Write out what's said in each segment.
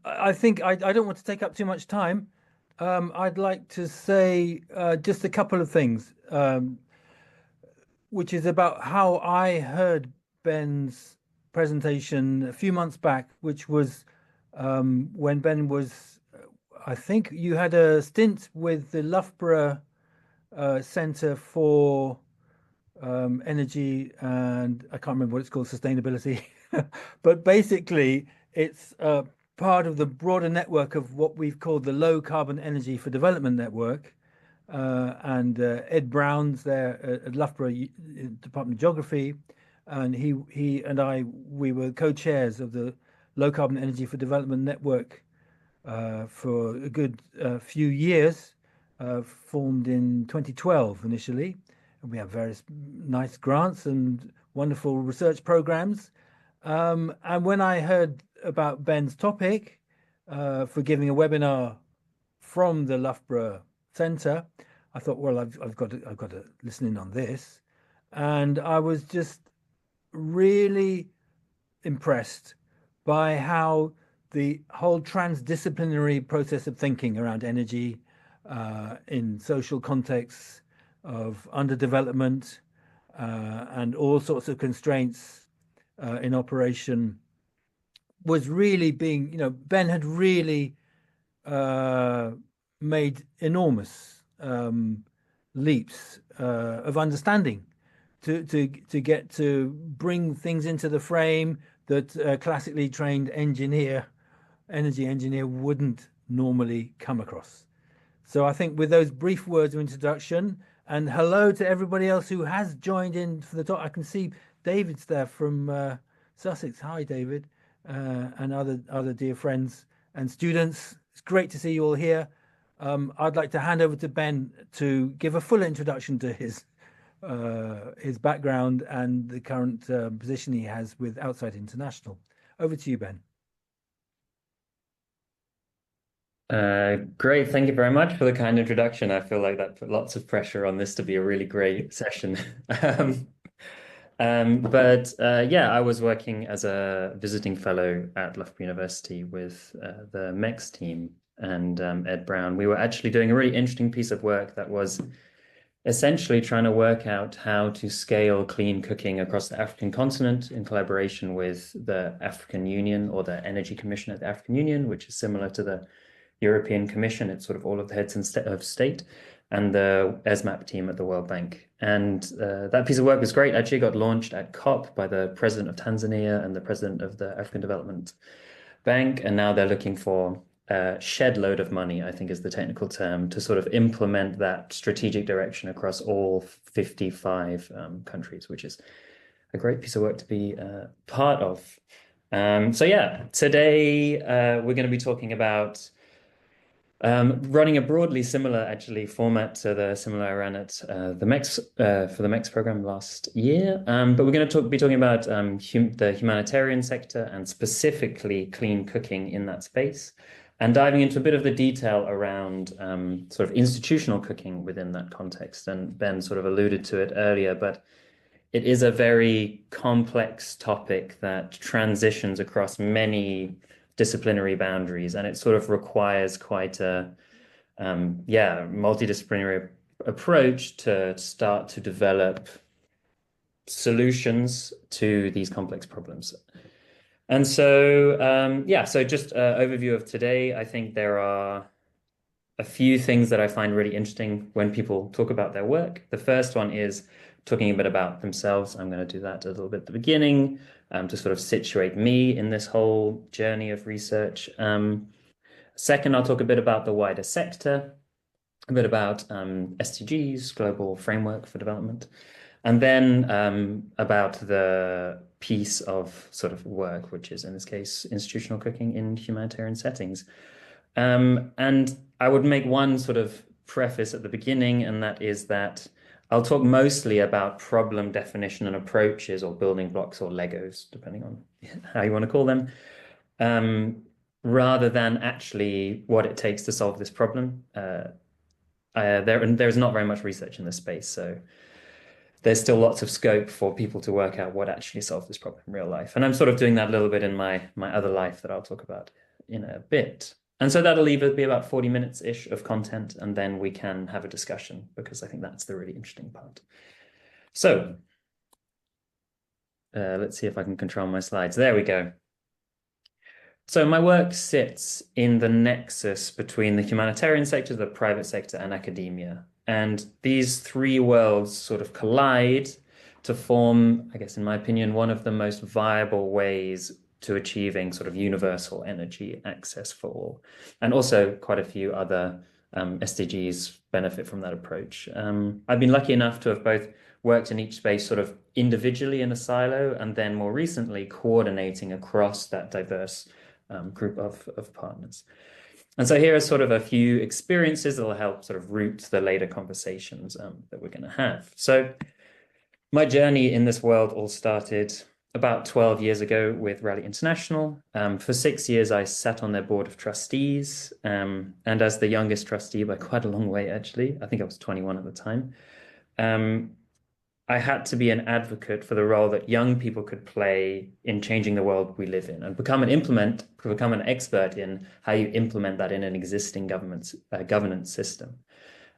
I think I don't want to take up too much time. I'd like to say just a couple of things, which is about how I heard Ben's presentation a few months back, which was when Ben was, I think you had a stint with the Loughborough Centre for Energy and I can't remember what it's called, sustainability. But basically, it's part of the broader network of what we've called the Low Carbon Energy for Development Network. And Ed Brown's there at Loughborough Department of Geography, and he and I we were co-chairs of the Low Carbon Energy for Development Network for a good few years, formed in 2012 initially. And we have various nice grants and wonderful research programs. And when I heard about Ben's topic for giving a webinar from the Loughborough Centre, I thought, well, I've got to listen in on this, and I was just really impressed by how the whole transdisciplinary process of thinking around energy in social contexts of underdevelopment and all sorts of constraints in operation was really being, Ben had really made enormous leaps of understanding to get to bring things into the frame that a classically trained energy engineer wouldn't normally come across. So I think with those brief words of introduction, and hello to everybody else who has joined in for the talk. I can see David's there from Sussex. Hi, David, and other dear friends and students. It's great to see you all here. I'd like to hand over to Ben to give a full introduction to his background and the current position he has with Outsight International. Over to you, Ben. Great. Thank you very much for the kind introduction. I feel like that put lots of pressure on this to be a really great session. Yeah, I was working as a visiting fellow at Loughborough University with the MEX team and Ed Brown. We were actually doing a really interesting piece of work that was essentially trying to work out how to scale clean cooking across the African continent in collaboration with the African Union or the Energy Commission at the African Union, which is similar to the European Commission. It's sort of all of the heads of state, and the ESMAP team at the World Bank. And that piece of work was great. Actually got launched at COP by the president of Tanzania and the president of the African Development Bank. And now they're looking for a shed load of money, I think is the technical term, to sort of implement that strategic direction across all 55 countries, which is a great piece of work to be part of. So yeah, today we're going to be talking about running a broadly similar actually format to the similar I ran at the MEX for the MEX program last year. But we're going to be talking about the humanitarian sector and specifically clean cooking in that space, and diving into a bit of the detail around sort of institutional cooking within that context. And Ben sort of alluded to it earlier, but it is a very complex topic that transitions across many disciplinary boundaries, and it sort of requires quite a multidisciplinary approach to start to develop solutions to these complex problems. And so so just an overview of today. I think there are a few things that I find really interesting when people talk about their work. The first one is talking a bit about themselves. I'm going to do that a little bit at the beginning to sort of situate me in this whole journey of research. Second, I'll talk a bit about the wider sector, a bit about SDGs, Global Framework for Development, and then about the piece of sort of work, which is in this case, institutional cooking in humanitarian settings. And I would make one sort of preface at the beginning, and that is that I'll talk mostly about problem definition and approaches, or building blocks, or Legos, depending on how you want to call them, rather than actually what it takes to solve this problem. There's not very much research in this space, so there's still lots of scope for people to work out what actually solves this problem in real life. And I'm sort of doing that a little bit in my other life that I'll talk about in a bit. And so that'll either be about 40 minutes-ish of content, and then we can have a discussion, because I think that's the really interesting part. So let's see if I can control my slides. There we go. So my work sits in the nexus between the humanitarian sector, the private sector, and academia. And these three worlds sort of collide to form, I guess, in my opinion, one of the most viable ways to achieving sort of universal energy access for all. And also quite a few other SDGs benefit from that approach. I've been lucky enough to have both worked in each space sort of individually in a silo, and then more recently coordinating across that diverse group of partners. And so here are sort of a few experiences that will help sort of root the later conversations that we're going to have. So my journey in this world all started about 12 years ago with Rally International. For 6 years, I sat on their board of trustees, and as the youngest trustee by quite a long way, actually, I think I was 21 at the time, I had to be an advocate for the role that young people could play in changing the world we live in, and become an expert in how you implement that in an existing governance system.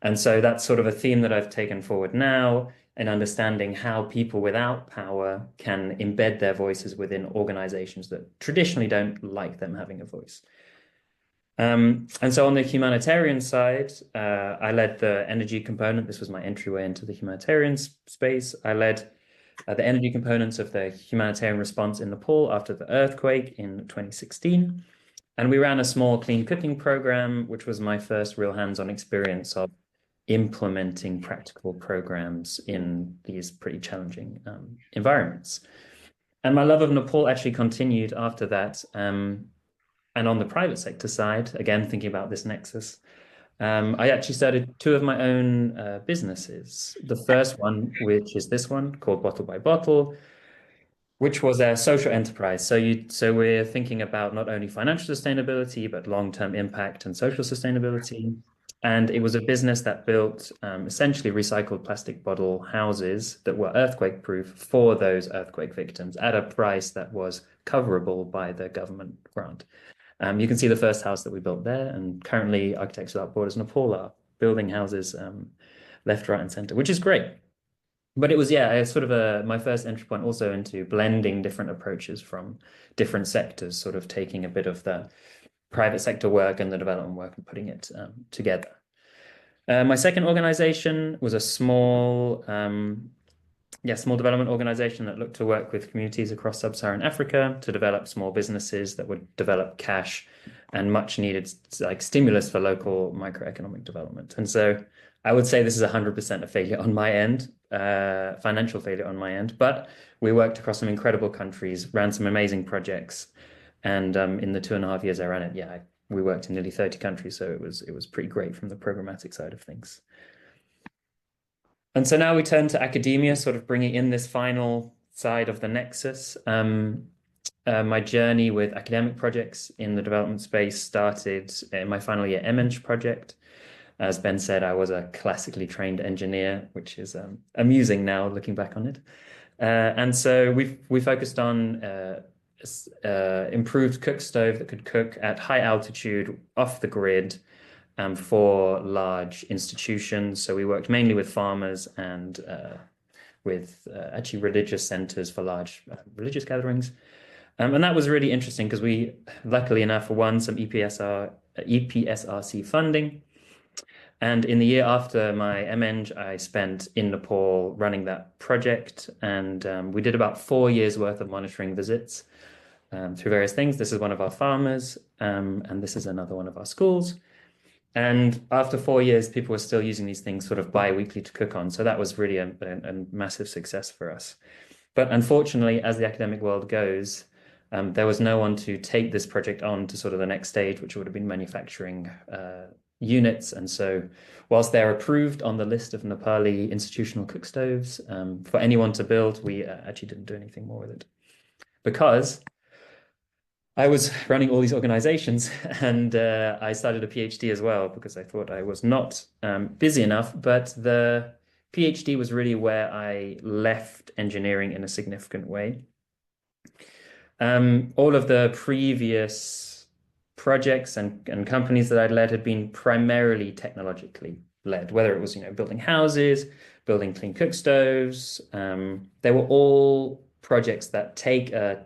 And so that's sort of a theme that I've taken forward now, in understanding how people without power can embed their voices within organizations that traditionally don't like them having a voice. And so on the humanitarian side, I led the energy component. This was my entryway into the humanitarian space. I led the energy components of the humanitarian response in Nepal after the earthquake in 2016. And we ran a small clean cooking program, which was my first real hands-on experience of implementing practical programs in these pretty challenging environments. And my love of Nepal actually continued after that. And on the private sector side, again, thinking about this nexus, I actually started two of my own businesses. The first one, which is this one, called Bottle by Bottle, which was a social enterprise. So we're thinking about not only financial sustainability, but long-term impact and social sustainability. And it was a business that built essentially recycled plastic bottle houses that were earthquake-proof for those earthquake victims at a price that was coverable by the government grant. You can see the first house that we built there, and currently Architects Without Borders Nepal are building houses left, right, and center, which is great. But it was, yeah, sort of my first entry point also into blending different approaches from different sectors, sort of taking a bit of the private sector work and the development work and putting it together. My second organization was a small development organization that looked to work with communities across sub-Saharan Africa to develop small businesses that would develop cash and much needed like stimulus for local microeconomic development. And so I would say this is 100% a failure on my end, financial failure on my end, but we worked across some incredible countries, ran some amazing projects. And in the 2.5 years I ran it, we worked in nearly 30 countries. So it was pretty great from the programmatic side of things. And so now we turn to academia, sort of bringing in this final side of the nexus. My journey with academic projects in the development space started in my final year MEng project. As Ben said, I was a classically trained engineer, which is amusing now looking back on it. And so we focused on improved cook stove that could cook at high altitude, off the grid, for large institutions. So we worked mainly with farmers and with actually religious centers for large religious gatherings. And that was really interesting because we, luckily enough, won some EPSRC funding. And in the year after my MEng, I spent in Nepal running that project. And we did about 4 years worth of monitoring visits through various things. This is one of our farmers, and this is another one of our schools. And after 4 years, people were still using these things sort of bi-weekly to cook on. So that was really a massive success for us. But unfortunately, as the academic world goes, there was no one to take this project on to sort of the next stage, which would have been manufacturing units. And so whilst they're approved on the list of Nepali institutional cook stoves for anyone to build, we actually didn't do anything more with it. Because I was running all these organizations, and I started a PhD as well because I thought I was not busy enough. But the PhD was really where I left engineering in a significant way. All of the previous projects and companies that I'd led had been primarily technologically led, whether it was, building houses, building clean cook stoves. They were all projects that take a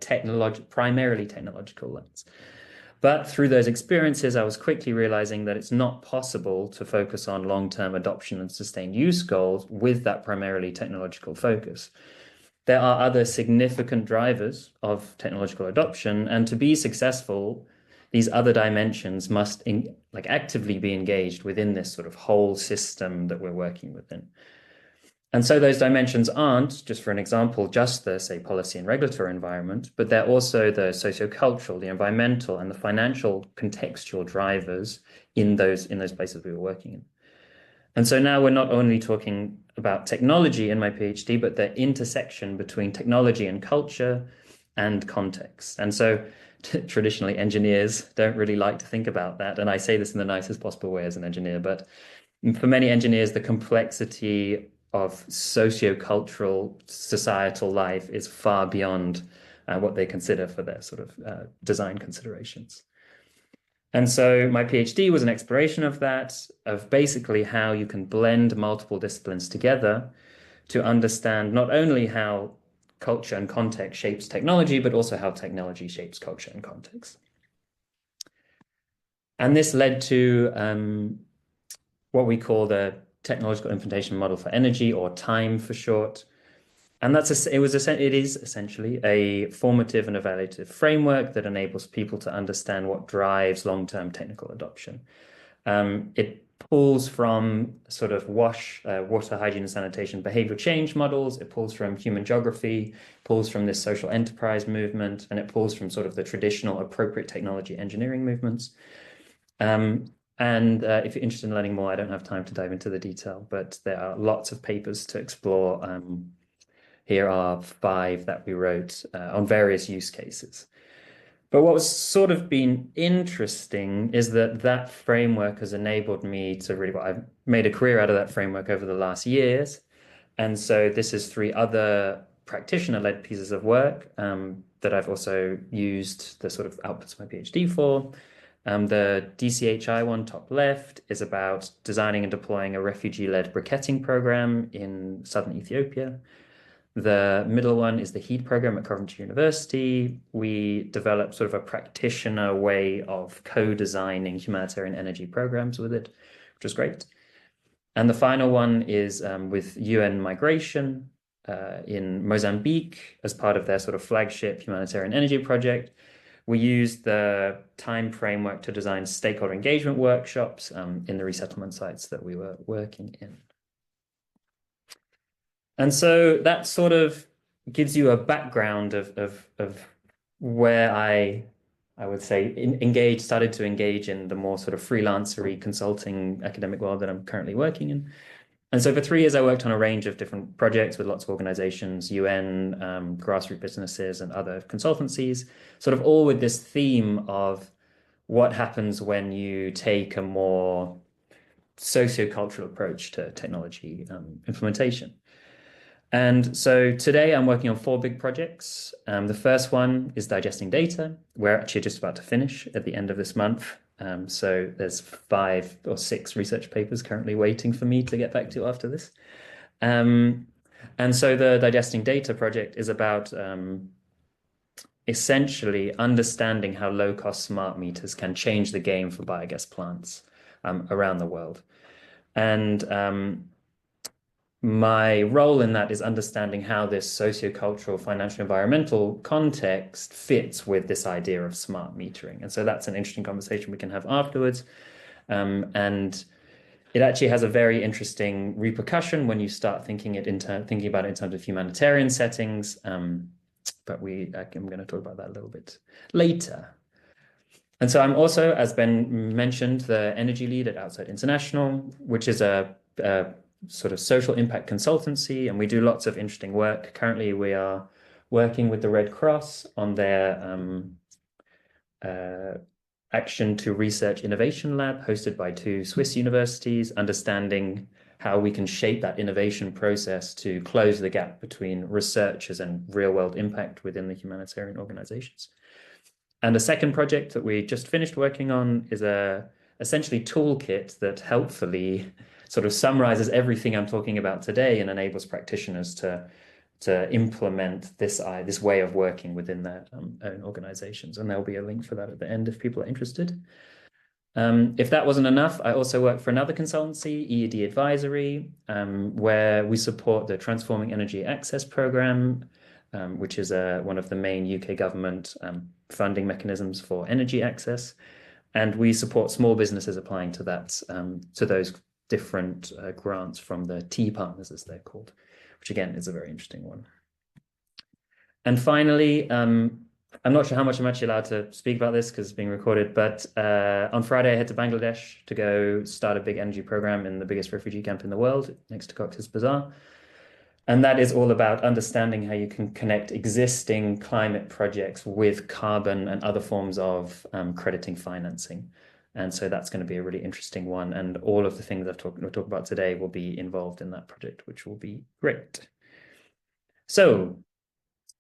primarily technological lens. But through those experiences, I was quickly realizing that it's not possible to focus on long-term adoption and sustained use goals with that primarily technological focus. There are other significant drivers of technological adoption, and to be successful, these other dimensions must actively be engaged within this sort of whole system that we're working within. And so those dimensions aren't, just for an example, just the, say, policy and regulatory environment, but they're also the sociocultural, the environmental, and the financial contextual drivers in those places we were working in. And so now we're not only talking about technology in my PhD, but the intersection between technology and culture and context. And so traditionally, engineers don't really like to think about that. And I say this in the nicest possible way as an engineer, but for many engineers, the complexity of sociocultural societal life is far beyond what they consider for their sort of design considerations. And so my PhD was an exploration of that, of basically how you can blend multiple disciplines together to understand not only how culture and context shapes technology, but also how technology shapes culture and context. And this led to what we call the technological implementation model for energy, or TIME for short. And it is essentially a formative and evaluative framework that enables people to understand what drives long-term technical adoption. It pulls from sort of water hygiene and sanitation behavior change models. It pulls from human geography, pulls from this social enterprise movement, and it pulls from sort of the traditional appropriate technology engineering movements. And if you're interested in learning more, I don't have time to dive into the detail, but there are lots of papers to explore. Here are 5 that we wrote on various use cases. But what was sort of been interesting is that framework has enabled me to really, I've made a career out of that framework over the last years. And so this is 3 other practitioner-led pieces of work that I've also used the sort of outputs of my PhD for. The DCHI one, top left, is about designing and deploying a refugee-led briquetting program in southern Ethiopia. The middle one is the HEED program at Coventry University. We developed sort of a practitioner way of co-designing humanitarian energy programs with it, which was great. And the final one is with UN Migration in Mozambique as part of their sort of flagship humanitarian energy project. We used the TIME framework to design stakeholder engagement workshops in the resettlement sites that we were working in. And so that sort of gives you a background of where I would say started to engage in the more sort of freelancery consulting academic world that I'm currently working in. And so for 3 years, I worked on a range of different projects with lots of organizations, UN, grassroots businesses, and other consultancies, sort of all with this theme of what happens when you take a more sociocultural approach to technology implementation. And so today I'm working on 4 big projects. The first one is digesting data. We're actually just about to finish at the end of this month. So there's 5 or 6 research papers currently waiting for me to get back to after this. And so the digesting data project is about essentially understanding how low-cost smart meters can change the game for biogas plants around the world. And my role in that is understanding how this sociocultural, financial, environmental context fits with this idea of smart metering. And so that's an interesting conversation we can have afterwards. And it actually has a very interesting repercussion when you start thinking about it in terms of humanitarian settings. But I'm going to talk about that a little bit later. And so I'm also, as Ben mentioned, the energy lead at Outsight International, which is a sort of social impact consultancy, and we do lots of interesting work. Currently, we are working with the Red Cross on their Action to Research Innovation Lab, hosted by 2 Swiss universities, understanding how we can shape that innovation process to close the gap between researchers and real-world impact within the humanitarian organizations. And a second project that we just finished working on is a essentially toolkit that helpfully sort of summarizes everything I'm talking about today and enables practitioners to implement this way of working within their own organizations. And there'll be a link for that at the end if people are interested. If that wasn't enough, I also work for another consultancy, EED Advisory, where we support the Transforming Energy Access Program, which is one of the main UK government funding mechanisms for energy access. And we support small businesses applying to that, to those different grants from the T partners, as they're called, which again is a very interesting one. And finally, I'm not sure how much I'm actually allowed to speak about this because it's being recorded, but on Friday I head to Bangladesh to go start a big energy program in the biggest refugee camp in the world, next to Cox's Bazar. And that is all about understanding how you can connect existing climate projects with carbon and other forms of crediting financing. And so that's going to be a really interesting one. And all of the things we'll talk about today will be involved in that project, which will be great. So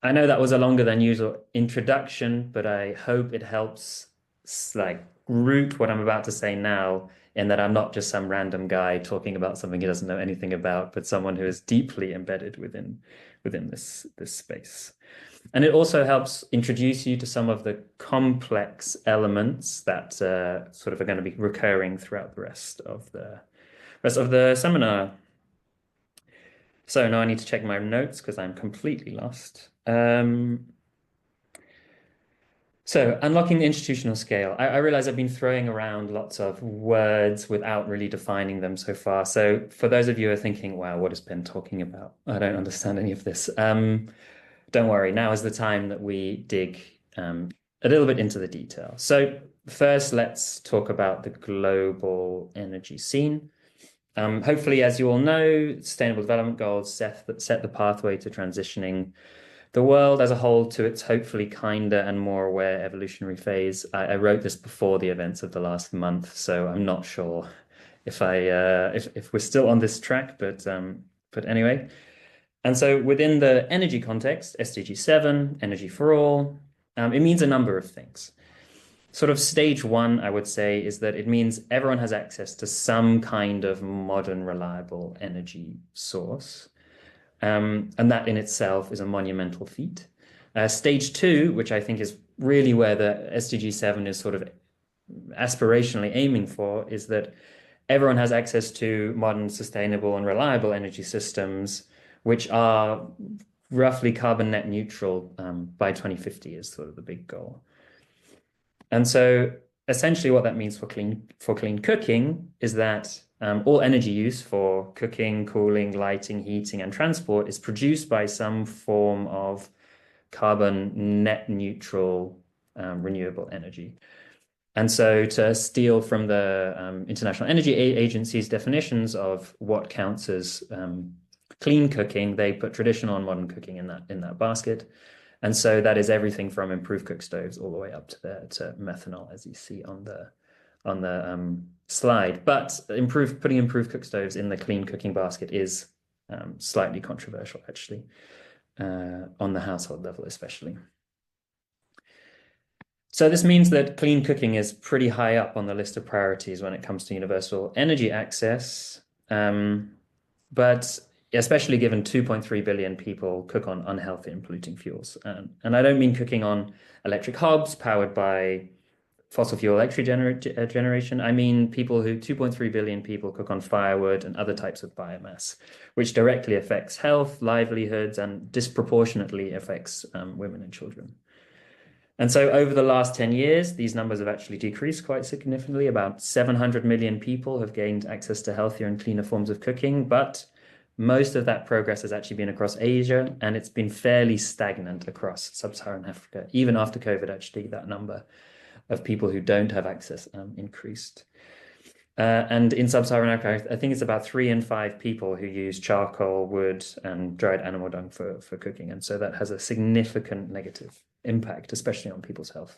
I know that was a longer than usual introduction, but I hope it helps root what I'm about to say now, in that I'm not just some random guy talking about something he doesn't know anything about, but someone who is deeply embedded within this space. And it also helps introduce you to some of the complex elements that sort of are going to be recurring throughout the rest of the seminar. So now I need to check my notes because I'm completely lost. So unlocking the institutional scale. I realize I've been throwing around lots of words without really defining them so far. So for those of you who are thinking, wow, what is Ben talking about? I don't understand any of this. Don't worry, now is the time that we dig a little bit into the detail. So first, let's talk about the global energy scene. Hopefully, as you all know, Sustainable Development Goals set the pathway to transitioning the world as a whole to its hopefully kinder and more aware evolutionary phase. I wrote this before the events of the last month, so I'm not sure if we're still on this track, but anyway. And so within the energy context, SDG7, energy for all, it means a number of things. Sort of stage one, I would say, is that it means everyone has access to some kind of modern, reliable energy source. And that in itself is a monumental feat. Stage two, which I think is really where the SDG7 is sort of aspirationally aiming for, is that everyone has access to modern, sustainable, and reliable energy systems, which are roughly carbon net neutral by 2050 is sort of the big goal. And so essentially what that means for clean cooking is that all energy use for cooking, cooling, lighting, heating, and transport is produced by some form of carbon net neutral renewable energy. And so to steal from the International Energy Agency's definitions of what counts as clean cooking, they put traditional and modern cooking in that basket. And so that is everything from improved cook stoves all the way up to methanol, as you see on the slide. But putting improved cook stoves in the clean cooking basket is slightly controversial, actually, on the household level, especially. So this means that clean cooking is pretty high up on the list of priorities when it comes to universal energy access. But especially given 2.3 billion people cook on unhealthy and polluting fuels. And I don't mean cooking on electric hobs powered by fossil fuel electric generation. I mean 2.3 billion people cook on firewood and other types of biomass, which directly affects health, livelihoods, and disproportionately affects women and children. And so over the last 10 years, these numbers have actually decreased quite significantly. About 700 million people have gained access to healthier and cleaner forms of cooking, but most of that progress has actually been across Asia, and it's been fairly stagnant across sub-Saharan Africa. Even after COVID, actually, that number of people who don't have access increased. And in sub-Saharan Africa, I think it's about 3 in 5 people who use charcoal, wood, and dried animal dung for cooking. And so that has a significant negative impact, especially on people's health.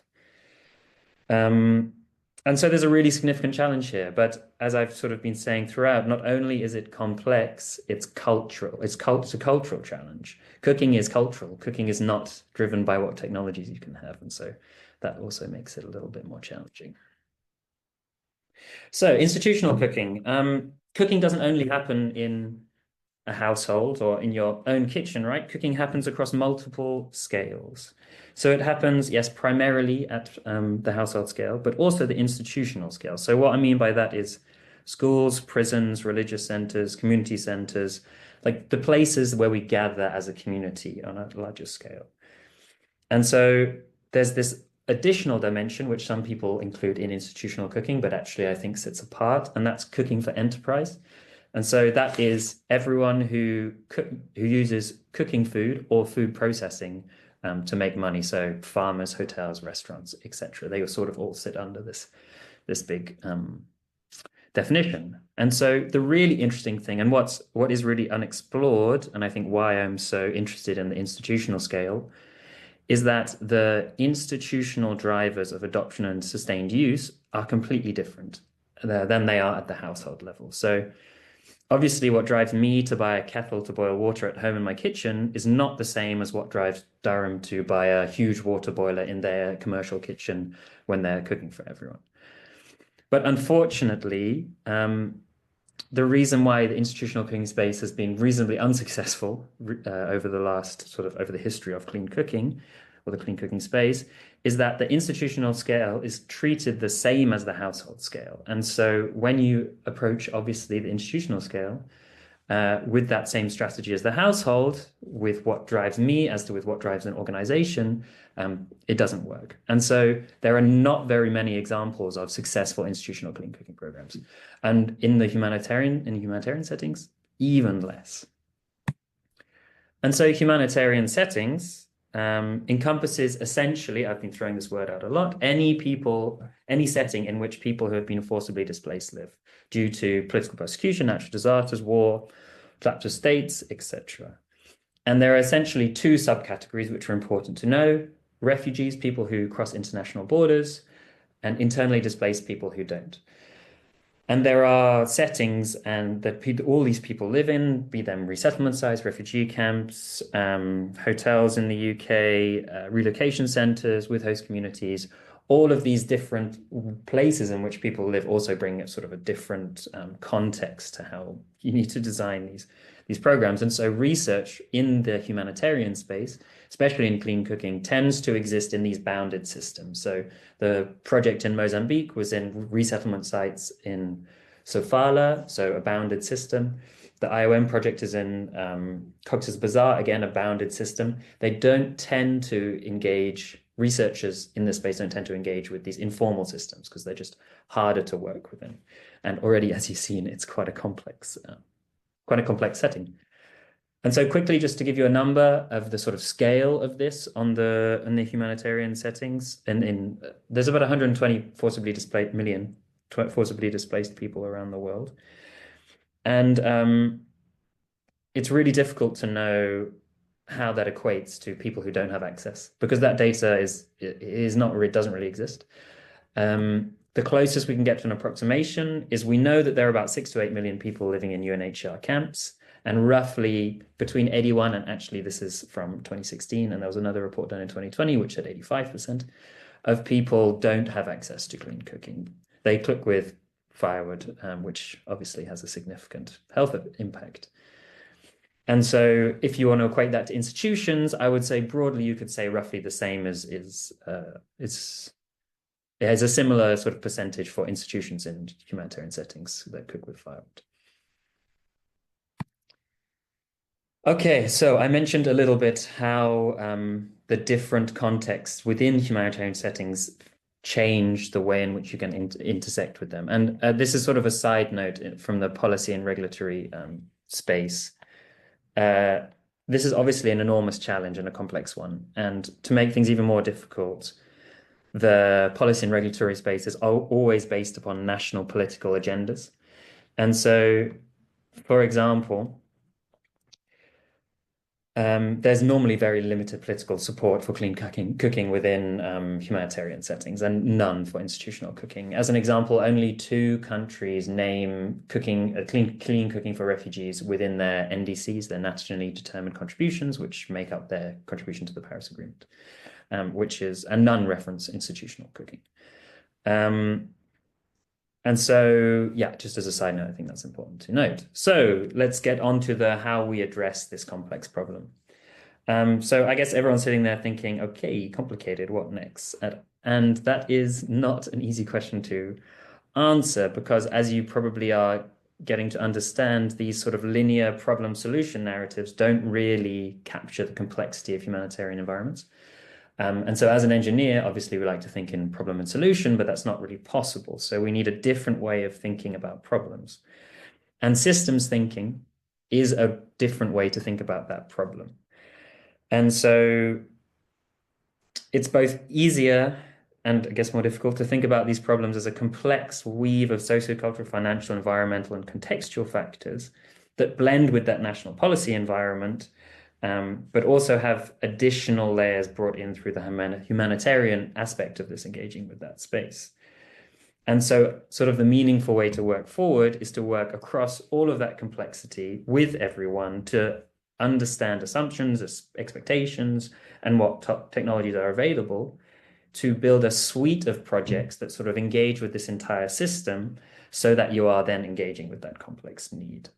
And so there's a really significant challenge here. But as I've sort of been saying throughout, not only is it complex, it's cultural. It's a cultural challenge. Cooking is cultural. Cooking is not driven by what technologies you can have. And so that also makes it a little bit more challenging. So institutional cooking. Cooking doesn't only happen in a household or in your own kitchen, right? Cooking happens across multiple scales. So it happens, yes, primarily at the household scale, but also the institutional scale. So what I mean by that is schools, prisons, religious centers, community centers, like the places where we gather as a community on a larger scale. And so there's this additional dimension, which some people include in institutional cooking, but actually I think sits apart, and that's cooking for enterprise. And so that is everyone who uses cooking food or food processing to make money. So farmers, hotels, restaurants, etc. They sort of all sit under this big definition. And so the really interesting thing, and what is really unexplored, and I think why I'm so interested in the institutional scale, is that the institutional drivers of adoption and sustained use are completely different than they are at the household level. So obviously, what drives me to buy a kettle to boil water at home in my kitchen is not the same as what drives Durham to buy a huge water boiler in their commercial kitchen when they're cooking for everyone. But unfortunately, the reason why the institutional cooking space has been reasonably unsuccessful over the history of clean cooking or the clean cooking space is that the institutional scale is treated the same as the household scale. And so when you approach, obviously, the institutional scale with that same strategy as the household, with what drives me as to with what drives an organization, it doesn't work. And so there are not very many examples of successful institutional clean cooking programs. And in humanitarian settings, even less. And so humanitarian settings encompasses essentially, I've been throwing this word out a lot, any setting in which people who have been forcibly displaced live due to political persecution, natural disasters, war, collapse of states, etc. And there are essentially two subcategories which are important to know: refugees, people who cross international borders, and internally displaced people who don't. And there are settings that all these people live in, be them resettlement sites, refugee camps, hotels in the UK, relocation centers with host communities. All of these different places in which people live also bring a sort of a different context to how you need to design these programs. And so research in the humanitarian space, especially in clean cooking, tends to exist in these bounded systems. So the project in Mozambique was in resettlement sites in Sofala, so a bounded system. The IOM project is in Cox's Bazar, again, a bounded system. They don't tend to engage, researchers in this space don't tend to engage with these informal systems because they're just harder to work within. And already, as you've seen, it's quite a complex setting. And so quickly, just to give you a number of the sort of scale of this in the humanitarian settings, and there's about 120 forcibly displaced people around the world. And it's really difficult to know how that equates to people who don't have access, because that data doesn't really exist. The closest we can get to an approximation is we know that there are about 6 to 8 million people living in UNHCR camps, and roughly between 81, and actually this is from 2016, and there was another report done in 2020, which said 85% of people don't have access to clean cooking. They cook with firewood, which obviously has a significant health impact. And so if you want to equate that to institutions, I would say broadly, you could say roughly the same it has a similar sort of percentage for institutions in humanitarian settings that cook with firewood. Okay, so I mentioned a little bit how the different contexts within humanitarian settings change the way in which you can intersect with them. And this is sort of a side note from the policy and regulatory space. This is obviously an enormous challenge and a complex one. And to make things even more difficult, the policy and regulatory space is always based upon national political agendas. And so, for example, there's normally very limited political support for clean cooking within humanitarian settings, and none for institutional cooking. As an example, only 2 countries name clean cooking for refugees within their NDCs, their nationally determined contributions, which make up their contribution to the Paris Agreement. which is a non-reference institutional cooking. And so, yeah, just as a side note, I think that's important to note. So let's get on to the how we address this complex problem. So I guess everyone's sitting there thinking, okay, complicated, what next? And that is not an easy question to answer, because as you probably are getting to understand, these sort of linear problem solution narratives don't really capture the complexity of humanitarian environments. And so as an engineer, obviously we like to think in problem and solution, but that's not really possible. So we need a different way of thinking about problems. And systems thinking is a different way to think about that problem. And so it's both easier and I guess more difficult to think about these problems as a complex weave of sociocultural, financial, environmental, and contextual factors that blend with that national policy environment, but also have additional layers brought in through the humanitarian aspect of this engaging with that space. And so sort of the meaningful way to work forward is to work across all of that complexity with everyone to understand assumptions, expectations, and what technologies are available to build a suite of projects that sort of engage with this entire system so that you are then engaging with that complex need.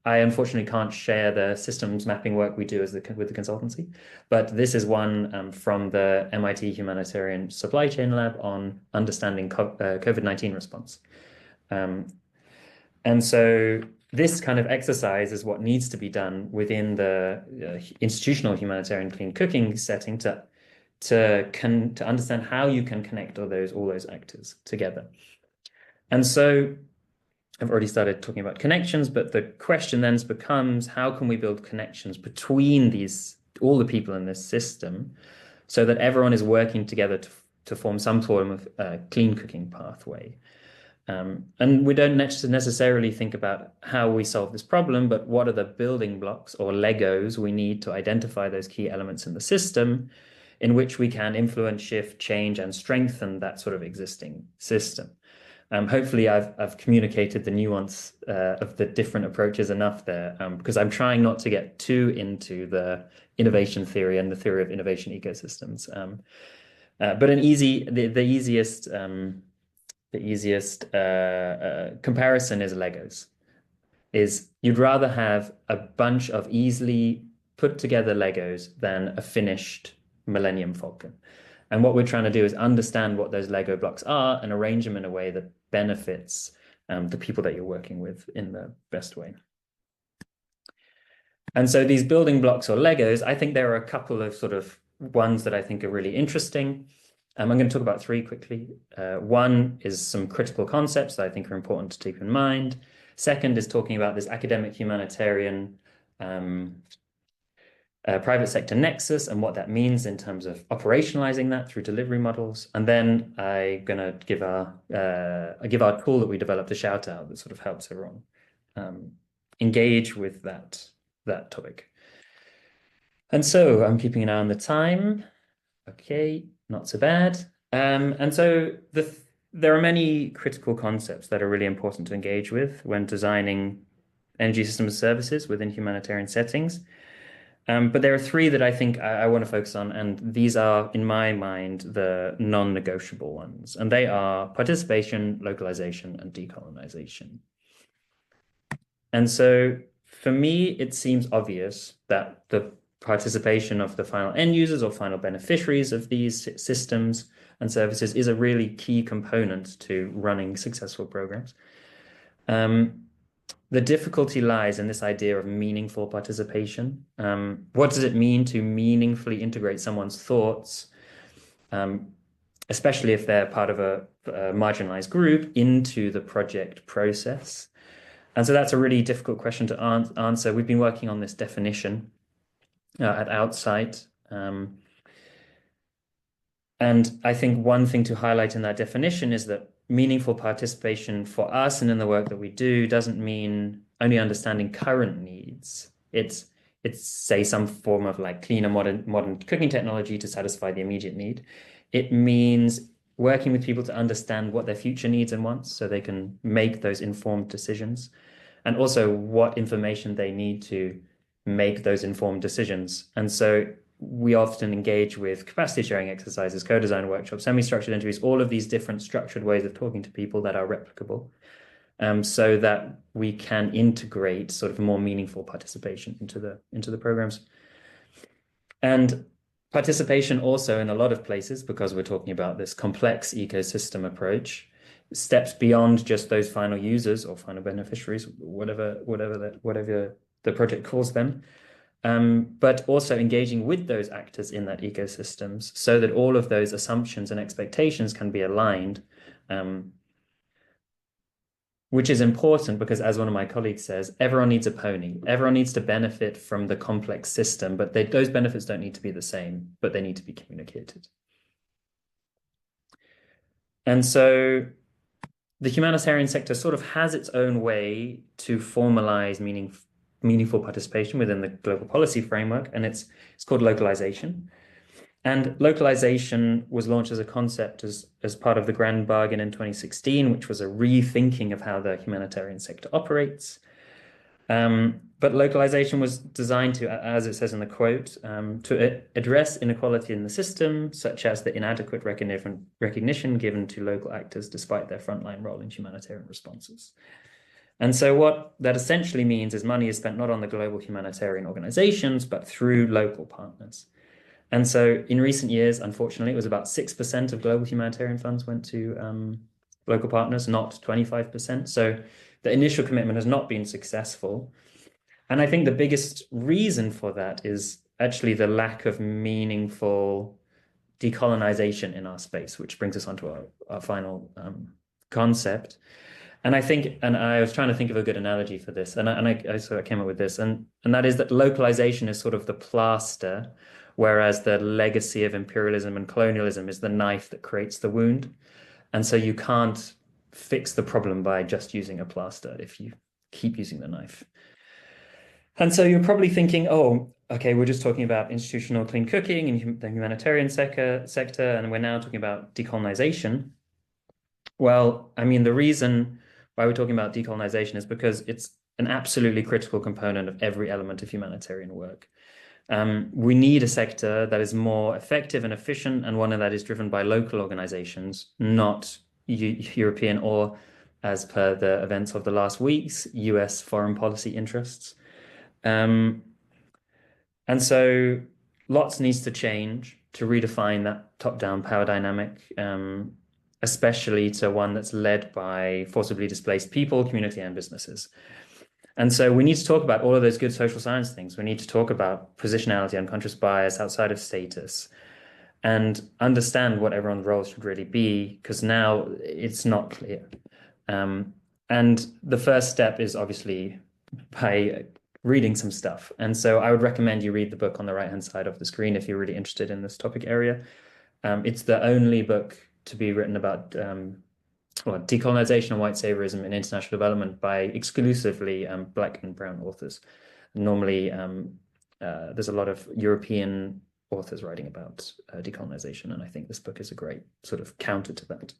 I unfortunately can't share the systems mapping work we do with the consultancy, but this is one from the MIT Humanitarian Supply Chain Lab on understanding COVID-19 response. And so this kind of exercise is what needs to be done within the institutional humanitarian clean cooking setting to understand how you can connect all those actors together. And so I've already started talking about connections, but the question then becomes, how can we build connections between all the people in this system so that everyone is working together to form some form of clean cooking pathway? And we don't necessarily think about how we solve this problem, but what are the building blocks or Legos we need to identify those key elements in the system in which we can influence, shift, change, and strengthen that sort of existing system. Hopefully I've communicated the nuance of the different approaches enough there, because I'm trying not to get too into the innovation theory and the theory of innovation ecosystems. But the easiest comparison is Legos. Is you'd rather have a bunch of easily put together Legos than a finished Millennium Falcon. And what we're trying to do is understand what those Lego blocks are and arrange them in a way that benefits the people that you're working with in the best way. And so these building blocks or Legos, I think there are a couple of sort of ones that I think are really interesting. I'm going to talk about three quickly. One is some critical concepts that I think are important to keep in mind. Second is talking about this academic humanitarian private sector nexus and what that means in terms of operationalizing that through delivery models. And then I'm going to give our tool that we developed a shout out that sort of helps everyone engage with that topic. And so I'm keeping an eye on the time. Okay, not so bad. And so there are many critical concepts that are really important to engage with when designing energy systems services within humanitarian settings. But there are three that I think I want to focus on, and these are, in my mind, the non-negotiable ones. And they are participation, localization, and decolonization. And so for me, it seems obvious that the participation of the final end users or final beneficiaries of these systems and services is a really key component to running successful programs. The difficulty lies in this idea of meaningful participation. What does it mean to meaningfully integrate someone's thoughts, especially if they're part of a marginalized group, into the project process? And so that's a really difficult question to answer. We've been working on this definition at Outsight. And I think one thing to highlight in that definition is that meaningful participation for us and in the work that we do doesn't mean only understanding current needs. It's say some form of like cleaner modern cooking technology to satisfy the immediate need. It means working with people to understand what their future needs and wants so they can make those informed decisions, and also what information they need to make those informed decisions. And so we often engage with capacity sharing exercises, co-design workshops, semi-structured interviews, all of these different structured ways of talking to people that are replicable, so that we can integrate sort of more meaningful participation into the programs. And participation also in a lot of places, because we're talking about this complex ecosystem approach, steps beyond just those final users or final beneficiaries, whatever the project calls them, but also engaging with those actors in that ecosystems so that all of those assumptions and expectations can be aligned, which is important because, as one of my colleagues says, everyone needs a pony. Everyone needs to benefit from the complex system, but those benefits don't need to be the same, but they need to be communicated. And so the humanitarian sector sort of has its own way to formalize meaningful participation within the global policy framework, and it's called localization. And localization was launched as a concept as part of the Grand Bargain in 2016, which was a rethinking of how the humanitarian sector operates. But localization was designed to, as it says in the quote, to address inequality in the system, such as the inadequate recognition given to local actors despite their frontline role in humanitarian responses. And so what that essentially means is money is spent not on the global humanitarian organizations, but through local partners. And so in recent years, unfortunately, it was about 6% of global humanitarian funds went to local partners, not 25%. So the initial commitment has not been successful. And I think the biggest reason for that is actually the lack of meaningful decolonization in our space, which brings us onto our final concept. And I was trying to think of a good analogy for this, and I came up with this, and that is that localization is sort of the plaster, whereas the legacy of imperialism and colonialism is the knife that creates the wound. And so you can't fix the problem by just using a plaster if you keep using the knife. And so you're probably thinking, oh, okay, we're just talking about institutional clean cooking and the humanitarian sector, and we're now talking about decolonization. Well, I mean, the reason why we're talking about decolonization is because it's an absolutely critical component of every element of humanitarian work. We need a sector that is more effective and efficient, and one that is driven by local organizations, not European or, as per the events of the last weeks, US foreign policy interests. And so lots needs to change to redefine that top-down power dynamic, especially to one that's led by forcibly displaced people, community, and businesses. And so we need to talk about all of those good social science things. We need to talk about positionality, unconscious bias, outside of status, and understand what everyone's role should really be, because now it's not clear. And the first step is obviously by reading some stuff. And so I would recommend you read the book on the right-hand side of the screen if you're really interested in this topic area. It's the only book to be written about decolonization and white saviorism in international development by exclusively Black and brown authors. Normally, there's a lot of European authors writing about decolonization, and I think this book is a great sort of counter to that.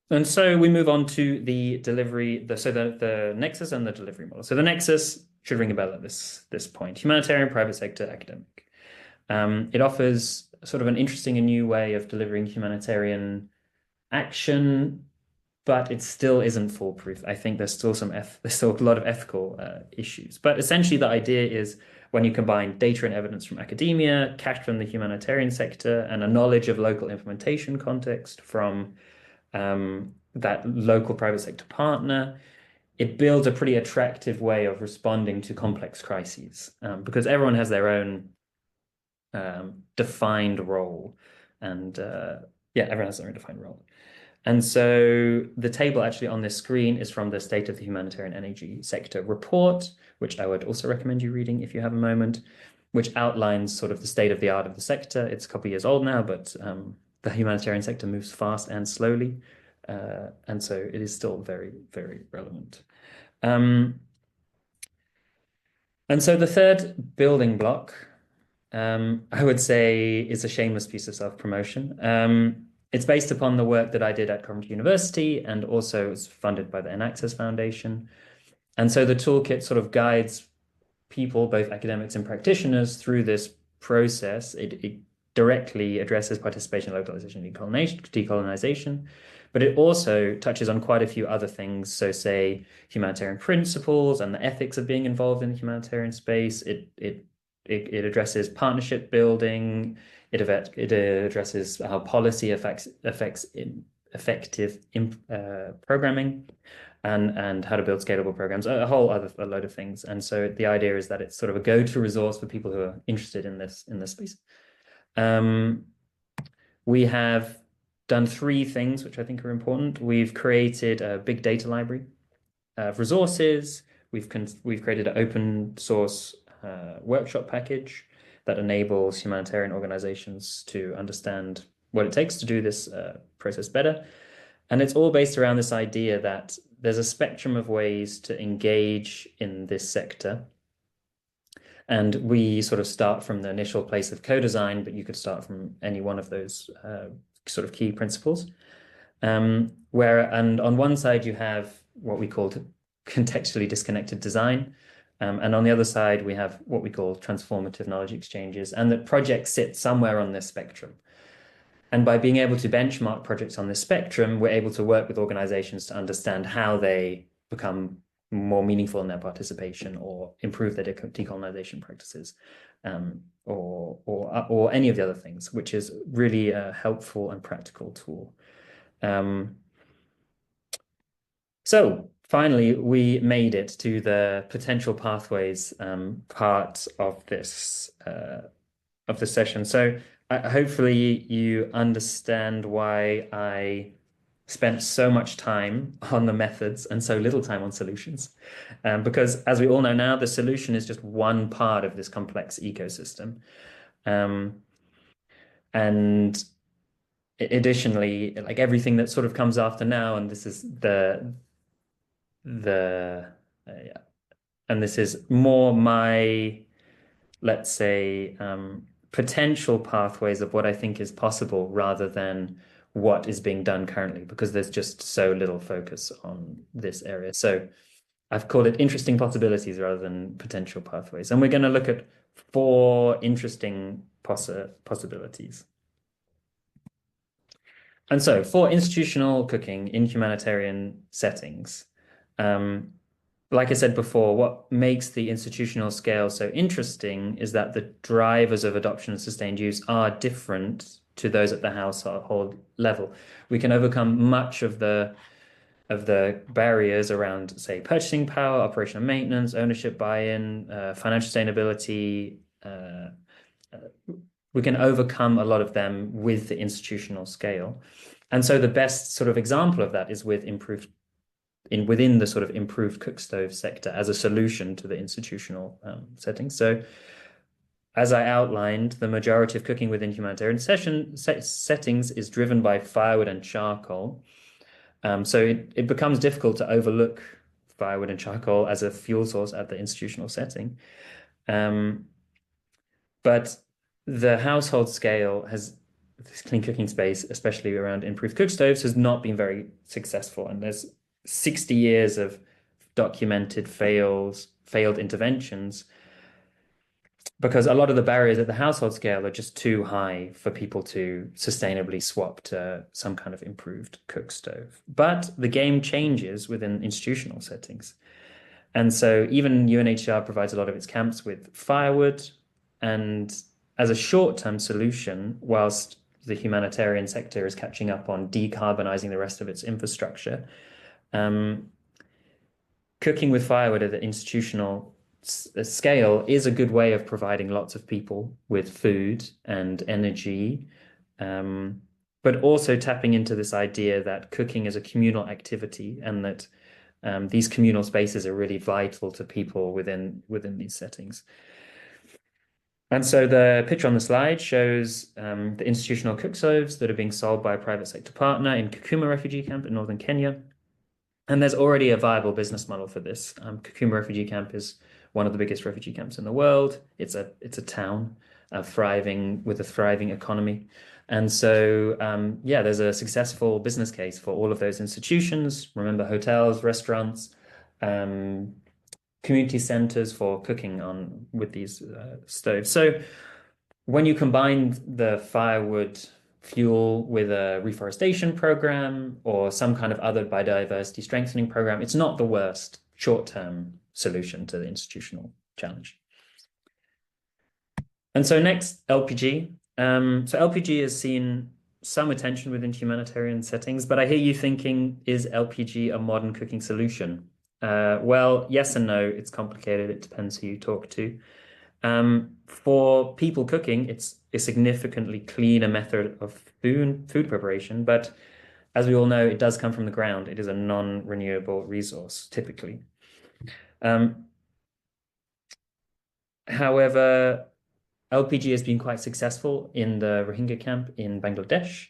And so we move on to the delivery, the nexus and the delivery model. So the nexus should ring a bell at this point: humanitarian, private sector, academic. It offers sort of an interesting and new way of delivering humanitarian action, but it still isn't foolproof. I think there's still a lot of ethical issues. But essentially, the idea is when you combine data and evidence from academia, cash from the humanitarian sector, and a knowledge of local implementation context from that local private sector partner, it builds a pretty attractive way of responding to complex crises, because everyone has their own defined role, and everyone has their own defined role. And so the table actually on this screen is from the State of the Humanitarian Energy Sector report, which I would also recommend you reading if you have a moment, which outlines sort of the state of the art of the sector. It's a couple of years old now, but the humanitarian sector moves fast and slowly, and so it is still very, very relevant. And so the third building block, I would say, is a shameless piece of self-promotion. It's based upon the work that I did at Coventry University, and also it's funded by the Enaccess Foundation. And so the toolkit sort of guides people, both academics and practitioners, through this process. It directly addresses participation, localization, decolonization, but it also touches on quite a few other things. So, say, humanitarian principles and the ethics of being involved in the humanitarian space. It addresses partnership building. It addresses how policy affects effective programming and how to build scalable programs, a load of things. And so the idea is that it's sort of a go-to resource for people who are interested in this space. We have done three things which I think are important. We've created a big data library of resources. We've created an open source workshop package that enables humanitarian organizations to understand what it takes to do this process better. And it's all based around this idea that there's a spectrum of ways to engage in this sector. And we sort of start from the initial place of co-design, but you could start from any one of those sort of key principles. And on one side, you have what we call contextually disconnected design. And on the other side, we have what we call transformative knowledge exchanges, and that projects sit somewhere on this spectrum. And by being able to benchmark projects on this spectrum, we're able to work with organizations to understand how they become more meaningful in their participation or improve their decolonization practices, or any of the other things, which is really a helpful and practical tool. So finally, we made it to the potential pathways part of this session. So hopefully you understand why I spent so much time on the methods and so little time on solutions. Because as we all know now, the solution is just one part of this complex ecosystem. And additionally, like everything that sort of comes after now, and this is and this is more my, let's say, potential pathways of what I think is possible rather than what is being done currently, because there's just so little focus on this area. So I've called it interesting possibilities rather than potential pathways. And we're going to look at 4 interesting possibilities. And so for institutional cooking in humanitarian settings, like I said before, what makes the institutional scale so interesting is that the drivers of adoption and sustained use are different to those at the household level. We can overcome much of the barriers around, say, purchasing power, operational maintenance, ownership buy-in, financial sustainability. We can overcome a lot of them with the institutional scale. And so the best sort of example of that is within the sort of improved cook stove sector as a solution to the institutional setting. So as I outlined, the majority of cooking within humanitarian settings is driven by firewood and charcoal. So it becomes difficult to overlook firewood and charcoal as a fuel source at the institutional setting. But the household scale has this clean cooking space, especially around improved cook stoves, has not been very successful. And there's 60 years of documented failed interventions because a lot of the barriers at the household scale are just too high for people to sustainably swap to some kind of improved cook stove. But the game changes within institutional settings. And so even UNHCR provides a lot of its camps with firewood, and as a short-term solution, whilst the humanitarian sector is catching up on decarbonizing the rest of its infrastructure, cooking with firewood at the institutional scale is a good way of providing lots of people with food and energy, but also tapping into this idea that cooking is a communal activity and that these communal spaces are really vital to people within these settings. And so the picture on the slide shows the institutional cook stoves that are being sold by a private sector partner in Kakuma refugee camp in northern Kenya. And there's already a viable business model for this. Kakuma refugee camp is one of the biggest refugee camps in the world. It's a town with a thriving economy. And so, there's a successful business case for all of those institutions. Remember, hotels, restaurants, community centers for cooking on with these stoves. So when you combine the firewood fuel with a reforestation program or some kind of other biodiversity strengthening program, it's not the worst short-term solution to the institutional challenge. And so next, LPG. So LPG has seen some attention within humanitarian settings, but I hear you thinking, is LPG a modern cooking solution? Well, yes and no. It's complicated. It depends who you talk to. For people cooking, it's a significantly cleaner method of food preparation, but as we all know, it does come from the ground. It is a non-renewable resource, typically. However, LPG has been quite successful in the Rohingya camp in Bangladesh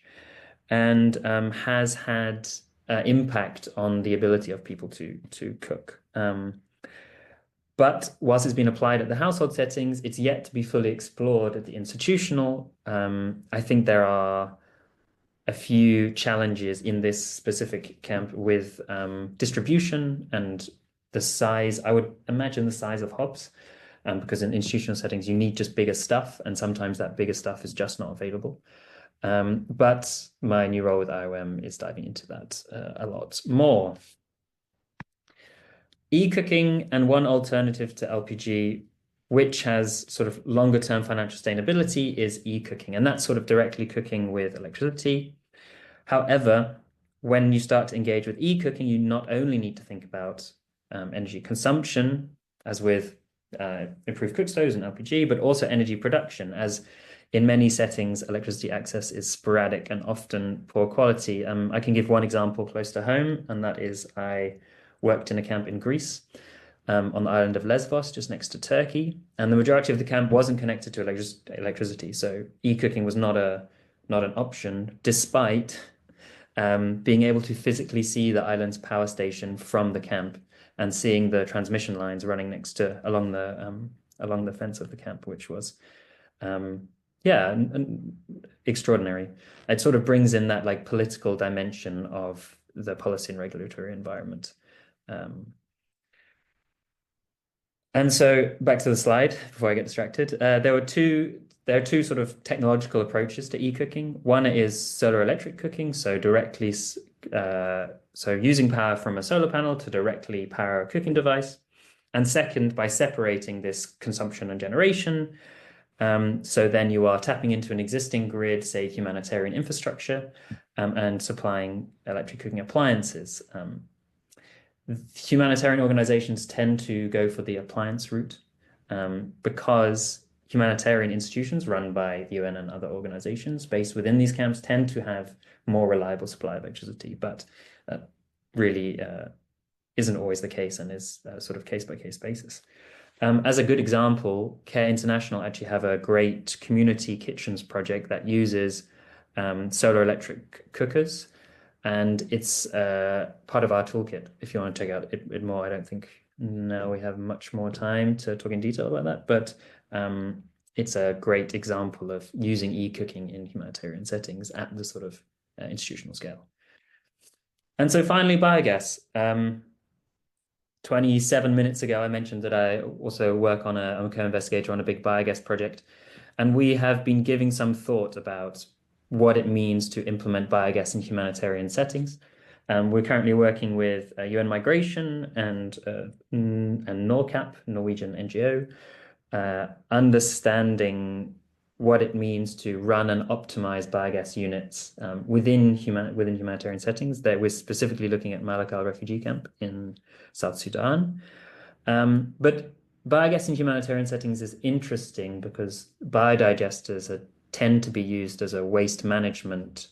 and has had impact on the ability of people to cook. But whilst it's been applied at the household settings, it's yet to be fully explored at the institutional. I think there are a few challenges in this specific camp with distribution and the size. I would imagine the size of hobs, because in institutional settings, you need just bigger stuff, and sometimes that bigger stuff is just not available. But my new role with IOM is diving into that a lot more. E-cooking and one alternative to LPG, which has sort of longer term financial sustainability, is e-cooking. And that's sort of directly cooking with electricity. However, when you start to engage with e-cooking, you not only need to think about energy consumption, as with improved cook stoves and LPG, but also energy production, as in many settings, electricity access is sporadic and often poor quality. I can give one example close to home, and that is I worked in a camp in Greece on the island of Lesbos, just next to Turkey, and the majority of the camp wasn't connected to electricity. So e-cooking was not an option, despite being able to physically see the island's power station from the camp and seeing the transmission lines running along the fence of the camp, which was extraordinary. It sort of brings in that like political dimension of the policy and regulatory environment. And so back to the slide before I get distracted. There are two sort of technological approaches to e-cooking. One is solar electric cooking, so directly using power from a solar panel to directly power a cooking device. And second, by separating this consumption and generation. So then you are tapping into an existing grid, say humanitarian infrastructure, and supplying electric cooking appliances. Humanitarian organizations tend to go for the appliance route because humanitarian institutions run by the UN and other organizations based within these camps tend to have more reliable supply of electricity, but that really isn't always the case and is sort of case-by-case basis. As a good example, Care International actually have a great community kitchens project that uses solar electric cookers, and it's part of our toolkit. If you want to check out it more, I don't think now we have much more time to talk in detail about that, but it's a great example of using e-cooking in humanitarian settings at the sort of institutional scale. And so finally, biogas. 27 minutes ago, I mentioned that I also work I'm a co-investigator on a big biogas project, and we have been giving some thought about what it means to implement biogas in humanitarian settings. We're currently working with UN Migration and NORCAP, Norwegian NGO, understanding what it means to run and optimize biogas units within humanitarian settings. We're specifically looking at Malakal refugee camp in South Sudan. But biogas in humanitarian settings is interesting because biodigesters tend to be used as a waste management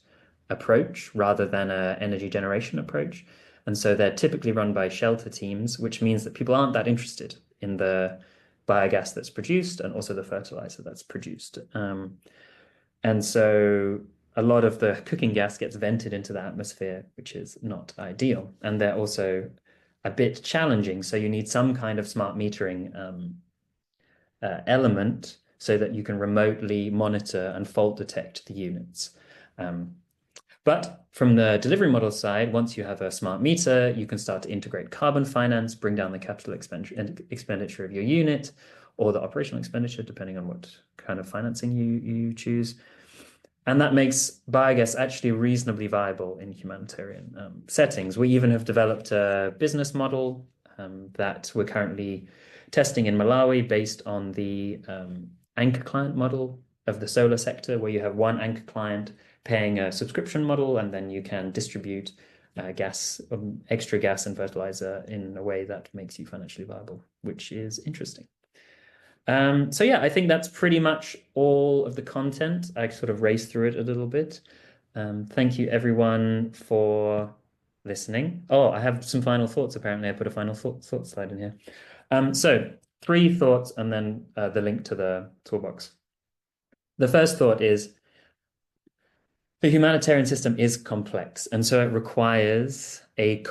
approach rather than an energy generation approach. And so they're typically run by shelter teams, which means that people aren't that interested in the biogas that's produced and also the fertilizer that's produced. And so a lot of the cooking gas gets vented into the atmosphere, which is not ideal. And they're also a bit challenging. So you need some kind of smart metering element so that you can remotely monitor and fault detect the units. But from the delivery model side, once you have a smart meter, you can start to integrate carbon finance, bring down the capital expenditure of your unit or the operational expenditure, depending on what kind of financing you choose. And that makes biogas actually reasonably viable in humanitarian settings. We even have developed a business model that we're currently testing in Malawi based on the anchor client model of the solar sector, where you have one anchor client paying a subscription model, and then you can distribute extra gas and fertilizer in a way that makes you financially viable, which is interesting. So yeah, I think that's pretty much all of the content. I sort of raced through it a little bit. Thank you everyone for listening. Oh, I have some final thoughts. Apparently I put a final thought slide in here. So 3 thoughts and then the link to the toolbox. The first thought is the humanitarian system is complex, and so it requires a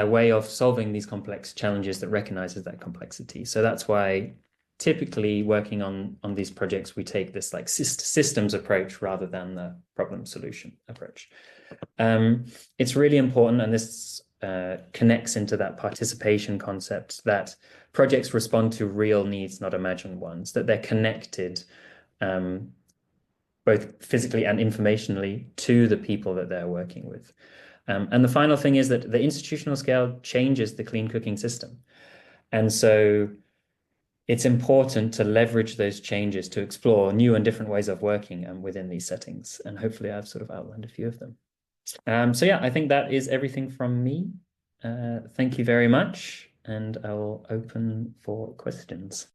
way of solving these complex challenges that recognizes that complexity. So that's why typically working on these projects, we take this like systems approach rather than the problem solution approach. It's really important, and this connects into that participation concept, that projects respond to real needs, not imagined ones, that they're connected both physically and informationally to the people that they're working with. And the final thing is that the institutional scale changes the clean cooking system. And so it's important to leverage those changes to explore new and different ways of working within these settings. And hopefully I've sort of outlined a few of them. So yeah, I think that is everything from me. Thank you very much. And I will open for questions.